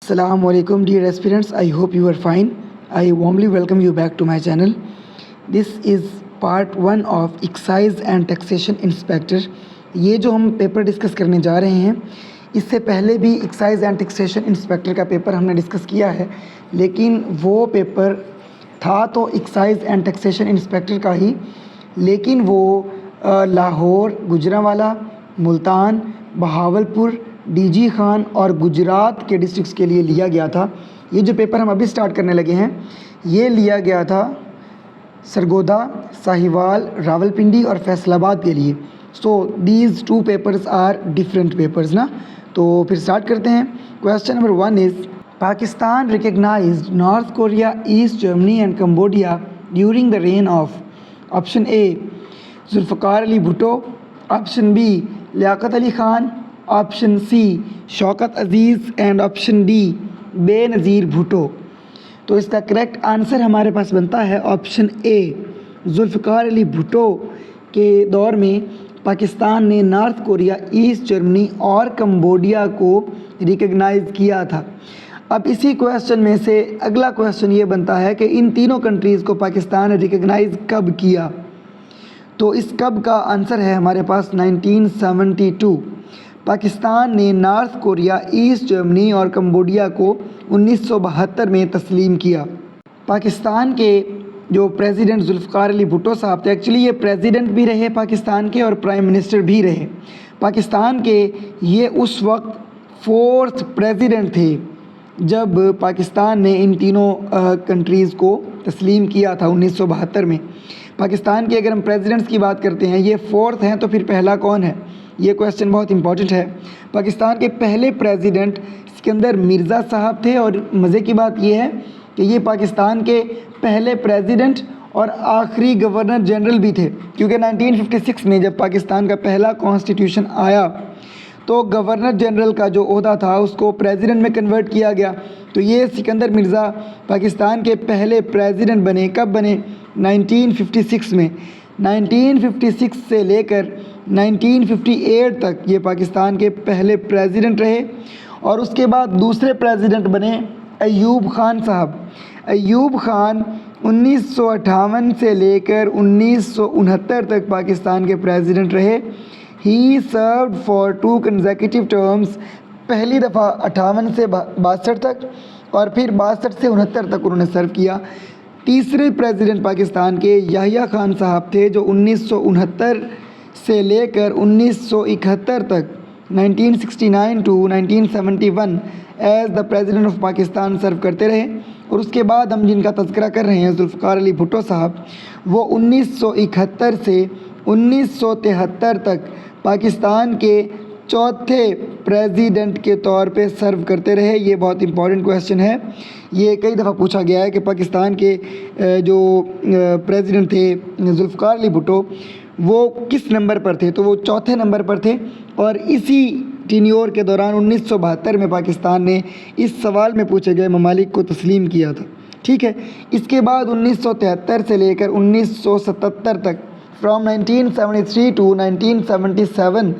Assalamu alaikum dear aspirants, I hope you are fine. I warmly welcome you back to my channel. This is part 1 of Excise and Taxation Inspector. ये जो हम paper discuss करने जा रहे हैं, इससे पहले भी एक्साइज एंड टैक्सेशन इंस्पेक्टर का पेपर हमने डिस्कस किया है, लेकिन वो पेपर था तो एक्साइज एंड टैक्सेशन इंस्पेक्टर का ही, लेकिन वो लाहौर, गुजरांवाला, मुल्तान, बहावलपुर, डीजी खान और गुजरात के डिस्ट्रिक्ट्स के लिए लिया गया था। ये जो पेपर हम अभी स्टार्ट करने लगे हैं, ये लिया गया था सरगोदा, साहिवाल, रावलपिंडी और फैसलाबाद के लिए। So these 2 papers are different papers ना। तो फिर स्टार्ट करते हैं। Question number 1 is Pakistan recognized North Korea, East Germany and Cambodia during the reign of option A Zulfikar Ali Bhutto, option B Liaquat Ali Khan, option C Shaukat Aziz and option D Benazir Bhutto. तो इसका करेक्ट आंसर हमारे पास बनता है ऑप्शन ए। जुल्फ़िकार अली भुट्टो के दौर में पाकिस्तान ने नॉर्थ कोरिया, ईस्ट जर्मनी और कंबोडिया को रिकग्नाइज़ किया था। अब इसी क्वेश्चन में से अगला क्वेश्चन ये बनता है कि इन तीनों कंट्रीज़ को पाकिस्तान ने रिकग्नाइज़ कब किया। तो इस कब का आंसर है हमारे पास 1972। पाकिस्तान ने नॉर्थ कोरिया, ईस्ट जर्मनी और कंबोडिया को 1972 में तस्लीम किया। पाकिस्तान के जो प्रेसिडेंट जुल्फ़िकार अली भुट्टो साहब थे, एक्चुअली ये प्रेसिडेंट भी रहे पाकिस्तान के और प्राइम मिनिस्टर भी रहे पाकिस्तान के। ये उस वक्त 4th प्रेसिडेंट थे जब पाकिस्तान ने इन तीनों कंट्रीज़ को तस्लीम किया था 1972 में। पाकिस्तान के अगर हम प्रेसिडेंट्स की बात करते हैं, ये 4th हैं, तो फिर पहला कौन है? ये क्वेश्चन बहुत इंपॉर्टेंट है। पाकिस्तान के पहले प्रेसिडेंट सिकंदर मिर्ज़ा साहब थे और मज़े की बात ये है कि ये पाकिस्तान के पहले प्रेसिडेंट और आखिरी गवर्नर जनरल भी थे, क्योंकि 1956 में जब पाकिस्तान का पहला कॉन्स्टिट्यूशन आया तो गवर्नर जनरल का जो ओहदा था उसको प्रेसिडेंट में कन्वर्ट किया गया। तो ये सिकंदर मिर्ज़ा पाकिस्तान के पहले प्रेसिडेंट बने। कब बने? 1956 में। 1956 से लेकर 1958 तक ये पाकिस्तान के पहले प्रेसिडेंट रहे। और उसके बाद दूसरे प्रेसिडेंट बने अयूब खान साहब। अयूब खान 1958 से लेकर 1969 तक पाकिस्तान के प्रेसिडेंट रहे। ही सर्व्ड फॉर 2 कंसेक्यूटिव टर्म्स, पहली दफ़ा 58 से 62 तक और फिर 62 से 69 तक उन्होंने सर्व किया। तीसरे प्रेसिडेंट पाकिस्तान के याहिया खान साहब थे, जो 1969 से लेकर 1971 तक 1969 to 1971 as the president of Pakistan serve करते रहे। और उसके बाद हम जिनका तज़किरा कर रहे हैं जुल्फ़िकार अली भुट्टो साहब, वो 1971 से 1973 तक पाकिस्तान के चौथे प्रेसिडेंट के तौर पे सर्व करते रहे। ये बहुत इंपॉर्टेंट क्वेश्चन है। ये कई दफ़ा पूछा गया है कि पाकिस्तान के जो प्रेसिडेंट थे जुल्फ़िकार अली भुट्टो, वो किस नंबर पर थे? तो वो चौथे नंबर पर थे। और इसी टीन्योर के दौरान 1972 में पाकिस्तान ने इस सवाल में पूछे गए ममालिक को तस्लीम किया था। ठीक है। इसके बाद 1973 से लेकर 1977 तक, from 1973 to 1977,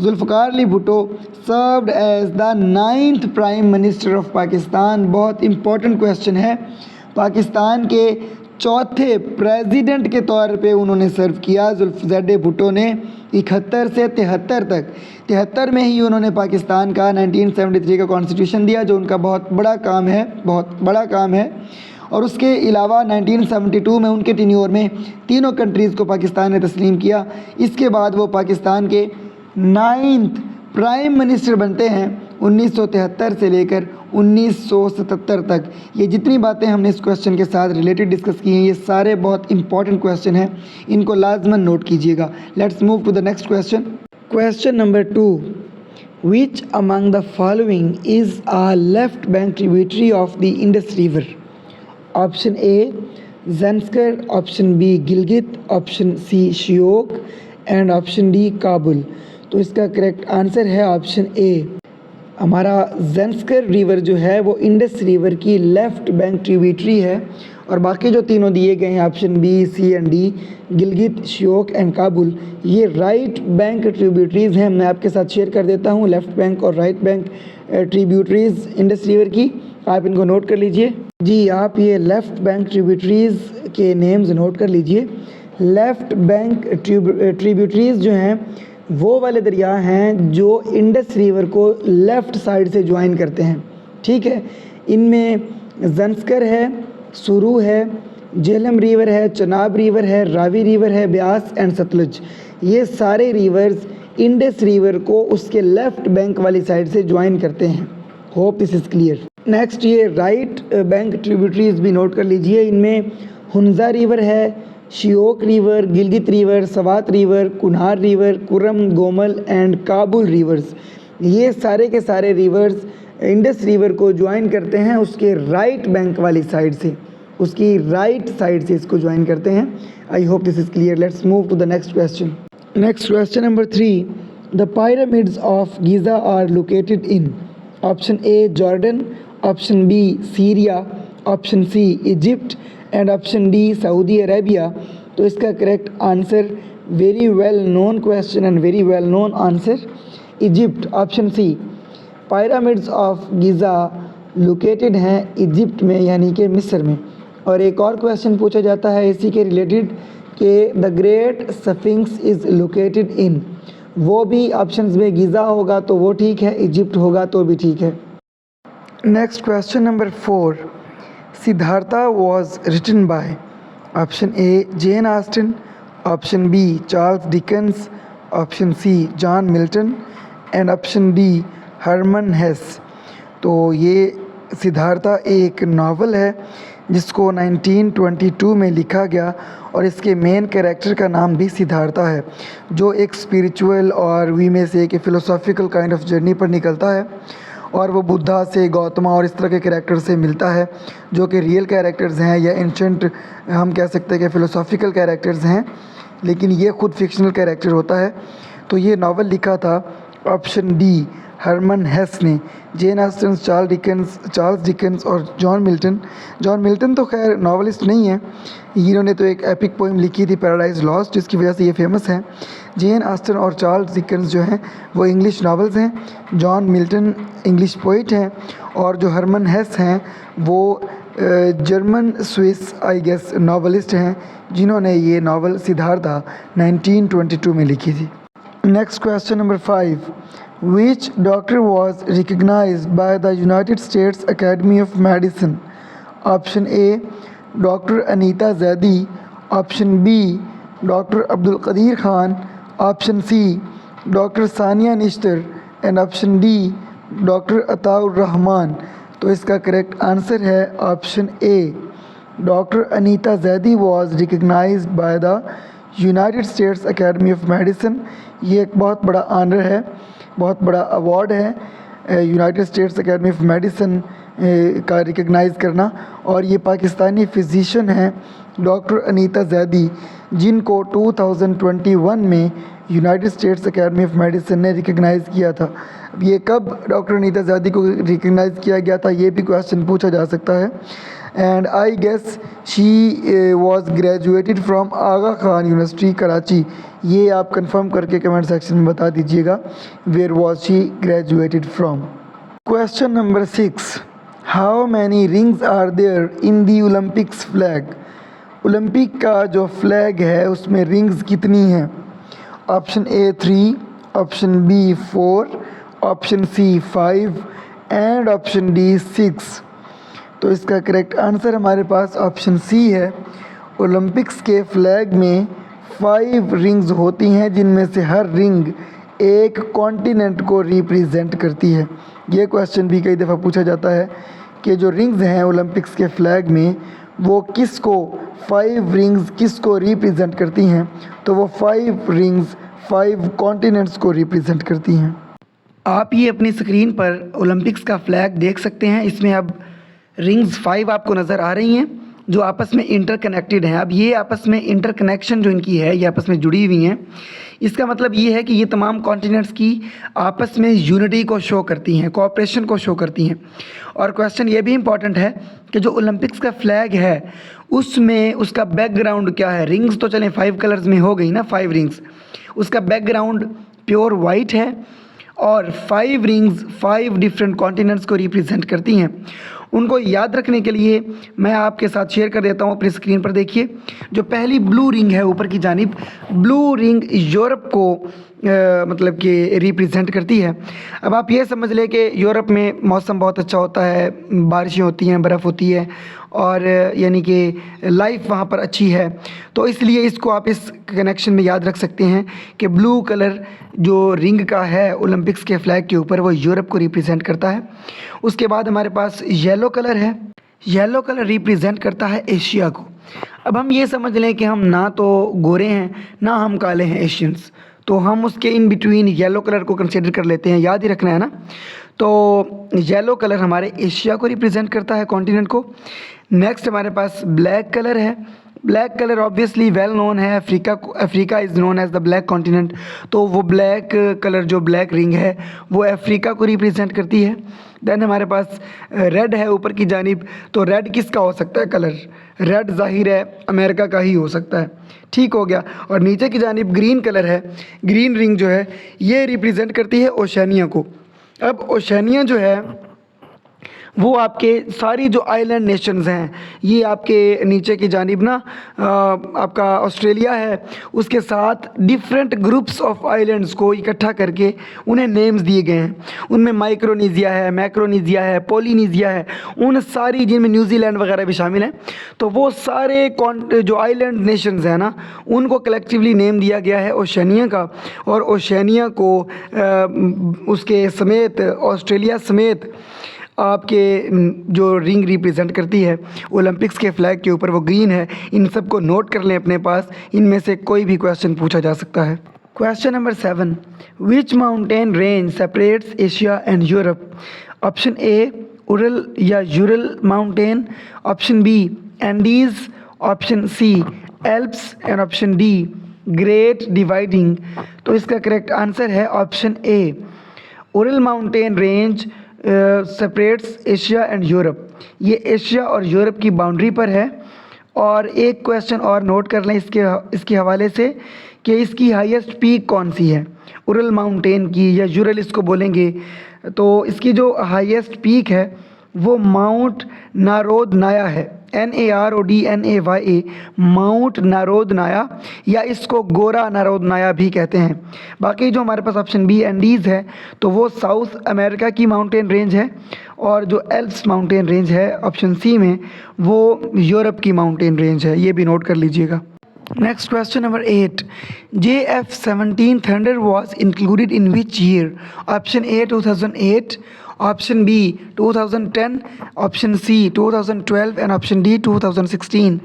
Zulfikar Ali Bhutto served as the 9th prime minister of Pakistan. बहुत इंपॉर्टेंट क्वेश्चन है। पाकिस्तान के चौथे प्रेसिडेंट के तौर पे उन्होंने सर्व किया जुल्फ़िकार भुट्टो ने 71 से 73 तक। 73 में ही उन्होंने पाकिस्तान का 1973 का कॉन्स्टिट्यूशन दिया, जो उनका बहुत बड़ा काम है, बहुत बड़ा काम है। और उसके अलावा 1972 में उनके टीन्योर में तीनों कंट्रीज़ को पाकिस्तान ने तस्लीम किया। इसके बाद वो पाकिस्तान के 9th प्राइम मिनिस्टर बनते हैं 1973 से लेकर 1977 तक। ये जितनी बातें हमने इस क्वेश्चन के साथ रिलेटेड डिस्कस की हैं, ये सारे बहुत इंपॉर्टेंट क्वेश्चन हैं, इनको लाजमन नोट कीजिएगा। Let's move to the next question. Question number 2, which among the following is a left bank tributary of the Indus river? Option A Zanskar, option B Gilgit, option C Shyok and option D Kabul. तो इसका correct answer है option A. हमारा Zanskar river जो है वो Indus river की left bank tributary है और बाकी जो तीनों दिए गए हैं option B, C and D, Gilgit, Shyok and Kabul, ये राइट बैंक ट्रिब्यूटरीज़ हैं। मैं आपके साथ शेयर कर देता हूँ लेफ़्ट बैंक और right bank tributaries Indus river की, आप इनको नोट कर लीजिए। जी, आप ये लेफ़्ट बैंक ट्रिब्यूटरीज़ के नेम्स नोट कर लीजिए। लेफ़्ट बैंक ट्रिब्यूटरीज़ जो हैं वो वाले दरिया हैं जो इंडस रिवर को लेफ़्ट साइड से ज्वाइन करते हैं, ठीक है। इनमें ज़ंस्कर है, सुरू है, झेलम रिवर है, चनाब रिवर है, रावी रिवर है, ब्यास एंड सतलुज। ये सारे रिवर्स इंडस रिवर को उसके लेफ़्ट बैंक वाली साइड से ज्वाइन करते हैं। Hope this is clear. Next ये राइट बैंक ट्रिब्यूटरीज भी नोट कर लीजिए। इनमें हुंजा रिवर है, Shyok river, Gilgit river, Swat river, Kunhar river, Kurram, Gomal and Kabul rivers. ये सारे के सारे रिवर्स इंडस रिवर को ज्वाइन करते हैं उसके राइट बैंक वाली साइड से, उसकी राइट साइड से इसको ज्वाइन करते हैं। I hope this is clear. Let's move to the next question. Next question number 3, द pyramids of Giza are located in option A Jordan, option B Syria, option C Egypt and option D Saudi Arabia. तो इसका correct answer, very well known question and very well known answer, Egypt, option C. Pyramids of Giza located हैं Egypt में, यानी कि मिस्र में। और एक और क्वेश्चन पूछा जाता है इसी के रिलेटेड कि the great sphinx is located in, वो भी ऑप्शंस में गिज़ा होगा तो वो ठीक है, इजिप्ट होगा तो भी ठीक है। Next question number 4, Siddhartha was written by option A Jane Austen, option B Charles Dickens, option C John Milton and option D Hermann Hesse. तो ये सिद्धार्था एक नावल है जिसको 1922 में लिखा गया और इसके मेन कैरेक्टर का नाम भी सिद्धार्था है, जो एक स्पिरिचुअल और वी में से एक फ़िलोसॉफिकल काइंड ऑफ जर्नी पर निकलता है और वो बुद्धा से, गौतमा और इस तरह के कैरेक्टर से मिलता है जो कि रियल कैरेक्टर्स हैं या एंशंट हम कह सकते हैं कि फ़िलोसॉफिकल कैरेक्टर्स हैं, लेकिन ये खुद फिक्शनल कैरेक्टर होता है। तो ये नावल लिखा था ऑप्शन डी हरमन हेस ने। जेन ऑस्टन, चार्ल्स डिकेंस और जॉन मिल्टन। जॉन मिल्टन तो खैर नावलिस्ट नहीं है, इन्होंने तो एक एपिक पोइम लिखी थी पैराडाइज लॉस्ट, जिसकी वजह से ये फेमस है। जेन ऑस्टन और चार्ल्स डिकेंस जो हैं वो इंग्लिश नावल्स हैं, जॉन मिल्टन इंग्लिश पोइट हैं और जो हरमन हेस हैं वो German Swiss I guess novelist हैं जिन्होंने ये नावल सिद्धार्था 1922 में लिखी थी। Next question number 5, Which doctor was recognized by the United States Academy of Medicine? Option A, Dr. Anita Zaidi, option B, Dr. Abdul Qadir Khan, option C, Dr. Sania Nishtar and option D, Dr. Ataur Rahman। तो इसका correct answer है option A, doctor Anita Zaidi was recognized by the United States academy of medicine. ये एक बहुत बड़ा honour है, बहुत बड़ा अवार्ड है United States academy of medicine का रिकग्नाइज़ करना। और ये पाकिस्तानी फिजिशियन हैं डॉक्टर अनीता जैदी, जिनको 2021 में United States academy of medicine ने रिकग्नाइज़ किया था। अब ये कब डॉक्टर अनीता जैदी को रिकग्नाइज़ किया गया था ये भी क्वेश्चन पूछा जा सकता है। And I guess she was graduated from Aga Khan university Karachi. ये आप कंफर्म करके कमेंट सेक्शन में बता दीजिएगा where was she graduated from. Question number 6, how many rings are there in the Olympics flag? Olympic का जो फ्लैग है उसमें रिंग्स कितनी हैं? Option A 3, option B 4, option C 5 and option D 6। तो इसका करेक्ट आंसर हमारे पास ऑप्शन सी है। ओलंपिक्स के फ्लैग में 5 रिंग्स होती हैं जिनमें से हर रिंग एक कॉन्टिनेंट को रिप्रेजेंट करती है। ये क्वेश्चन भी कई दफ़ा पूछा जाता है कि जो रिंग्स हैं ओलंपिक्स के फ्लैग में वो किसको, 5 रिंग्स किसको रिप्रेजेंट करती हैं? तो वो 5 रिंग्स 5 कॉन्टिनेंट्स को रिप्रेजेंट करती हैं। आप ये अपनी स्क्रीन पर ओलंपिक्स का फ्लैग देख सकते हैं। इसमें अब रिंग्स 5 आपको नज़र आ रही हैं जो आपस में इंटरकनेक्टेड हैं। अब ये आपस में इंटरकनेक्शन जो इनकी है ये आपस में जुड़ी हुई हैं। इसका मतलब ये है कि ये तमाम कॉन्टिनेंट्स की आपस में यूनिटी को शो करती हैं, कोऑपरेशन को शो करती हैं। और क्वेश्चन ये भी इम्पॉर्टेंट है कि जो ओलंपिक्स का फ्लैग है उसमें उसका बैकग्राउंड क्या है? रिंग्स तो चलें 5 कलर्स में हो गई ना, 5 रिंग्स। उसका बैकग्राउंड प्योर वाइट है और 5 रिंग्स 5 डिफरेंट कॉन्टिनेंट्स को रिप्रेजेंट करती हैं। उनको याद रखने के लिए मैं आपके साथ शेयर कर देता हूँ, अपनी स्क्रीन पर देखिए। जो पहली ब्लू रिंग है ऊपर की जानिब, ब्लू रिंग यूरोप को मतलब कि रिप्रेजेंट करती है। अब आप ये समझ लें कि यूरोप में मौसम बहुत अच्छा होता है, बारिशें होती हैं, बर्फ़ होती है और यानी कि लाइफ वहाँ पर अच्छी है, तो इसलिए इसको आप इस कनेक्शन में याद रख सकते हैं कि ब्लू कलर जो रिंग का है ओलंपिक्स के फ्लैग के ऊपर, वो यूरोप को रिप्रेजेंट करता है। उसके बाद हमारे पास येलो कलर है, येलो कलर रिप्रेजेंट करता है एशिया को। अब हम ये समझ लें कि हम ना तो गोरे हैं ना हम काले हैं, एशियंस, तो हम उसके इन बिटवीन येलो कलर को कंसिडर कर लेते हैं, याद ही रखना है ना। तो येलो कलर हमारे एशिया को रिप्रेजेंट करता है, कॉन्टिनेंट को। नेक्स्ट हमारे पास ब्लैक कलर है। Black colour obviously well known है, Africa is known as the black continent, तो वो ब्लैक कलर जो ब्लैक रिंग है वो अफ्रीका को रिप्रेजेंट करती है। देन हमारे पास रेड है ऊपर की जानिब, तो रेड किसका हो सकता है कलर? रेड ज़ाहिर है अमेरिका का ही हो सकता है, ठीक हो गया। और नीचे की जानिब ग्रीन कलर है, ग्रीन रिंग जो है ये रिप्रेजेंट करती है ओशनिया को। अब ओशनिया जो है वो आपके सारी जो आइलैंड नेशंस हैं, ये आपके नीचे की जानिब ना आपका ऑस्ट्रेलिया है, उसके साथ डिफरेंट ग्रुप्स ऑफ आइलैंड्स को इकट्ठा करके उन्हें नेम्स दिए गए हैं। उनमें माइक्रोनेशिया है, मैक्रोनेशिया है, पोलिनेशिया है, उन सारी जिनमें न्यूजीलैंड वगैरह भी शामिल हैं। तो वो सारे जो आइलैंड नेशंस हैं ना, उनको कलेक्टिवली नेम दिया गया है ओशनिया का। और ओशनिया को उसके समेत ऑस्ट्रेलिया समेत आपके जो रिंग रिप्रेजेंट करती है ओलंपिक्स के फ्लैग के ऊपर, वो ग्रीन है। इन सब को नोट कर लें अपने पास, इनमें से कोई भी क्वेश्चन पूछा जा सकता है। Question number 7, which mountain range separates Asia and Europe? Option A Ural या Ural mountain, option B Andes, option C Alps and option D great dividing. तो इसका करेक्ट आंसर है option A, Ural mountain range separates Asia and Europe. ये Asia और Europe की boundary पर है। और एक क्वेश्चन और नोट कर लें इसके हवाले से कि इसकी हाईएस्ट पीक कौन सी है, उरल माउंटेन की या यूरल इसको बोलेंगे। तो इसकी जो हाईएस्ट पीक है वो माउंट नारोदनाया है, NARODNAYA, माउंट नारोदनाया, या इसको गोरा नारोदनाया भी कहते हैं। बाकी जो हमारे पास ऑप्शन बी एंडीज़ है, तो वो साउथ अमेरिका की माउंटेन रेंज है। और जो एल्प्स माउंटेन रेंज है ऑप्शन सी में, वो यूरोप की माउंटेन रेंज है, ये भी नोट कर लीजिएगा। Next question number 8, JF-17 Thunder was included in which year? Option A 2008, option B 2010, option C 2012 and option D 2016।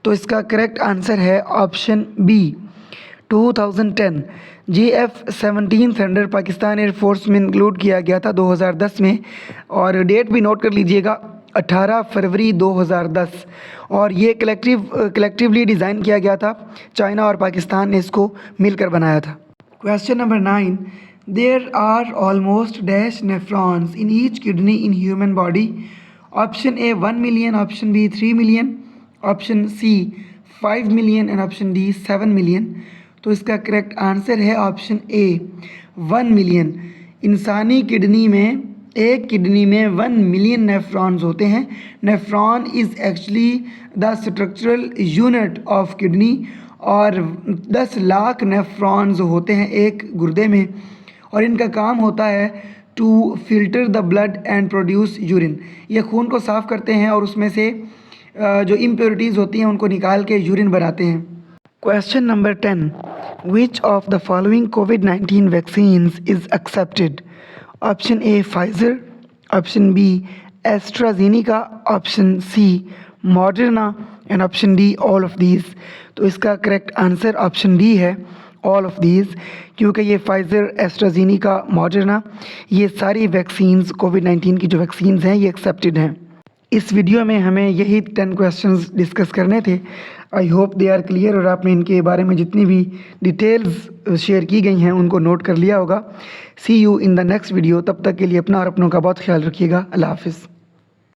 तो इसका करेक्ट आंसर है option B 2010। JF-17 thunder Pakistan air force में इंक्लूड किया गया था 2010 में, और डेट भी नोट कर लीजिएगा 18 फरवरी 2010। और ये कलेक्टिवली डिज़ाइन किया गया था, चाइना और पाकिस्तान ने इसको मिलकर बनाया था। Question number 9, there are almost dash nephrons in each kidney in human body? Option A 1 million, option B 3 million, option C 5 million and option D 7 million. तो इसका करेक्ट आंसर है ऑप्शन ए 1 मिलियन। इंसानी kidney में, एक kidney में 1 million nephrons होते हैं। Nephron is actually the structural unit of kidney, और 10 लाख नेफ्रॉन्स होते हैं एक गुर्दे में, और इनका काम होता है to filter the blood and produce urine. ये खून को साफ़ करते हैं और उसमें से जो इम्प्योरिटीज़ होती हैं उनको निकाल के यूरिन बनाते हैं। Question number 10, which of the following कोविड-19 vaccines is accepted? Option A Pfizer, option B AstraZeneca, option C Moderna and option D all of these. तो इसका करेक्ट आंसर ऑप्शन डी है, ऑल ऑफ दीज, क्योंकि ये Pfizer, AstraZeneca, Moderna, ये सारी vaccines कोविड-19 की जो वैक्सीन्स हैं ये एक्सेप्टेड हैं। इस वीडियो में हमें यही 10 क्वेश्चंस डिस्कस करने थे। I hope they are clear, और आपने इनके बारे में जितनी भी डिटेल्स शेयर की गई हैं उनको नोट कर लिया होगा। See you in the next video. तब तक के लिए अपना और अपनों का बहुत ख्याल रखिएगा। अल्लाह हाफिज़।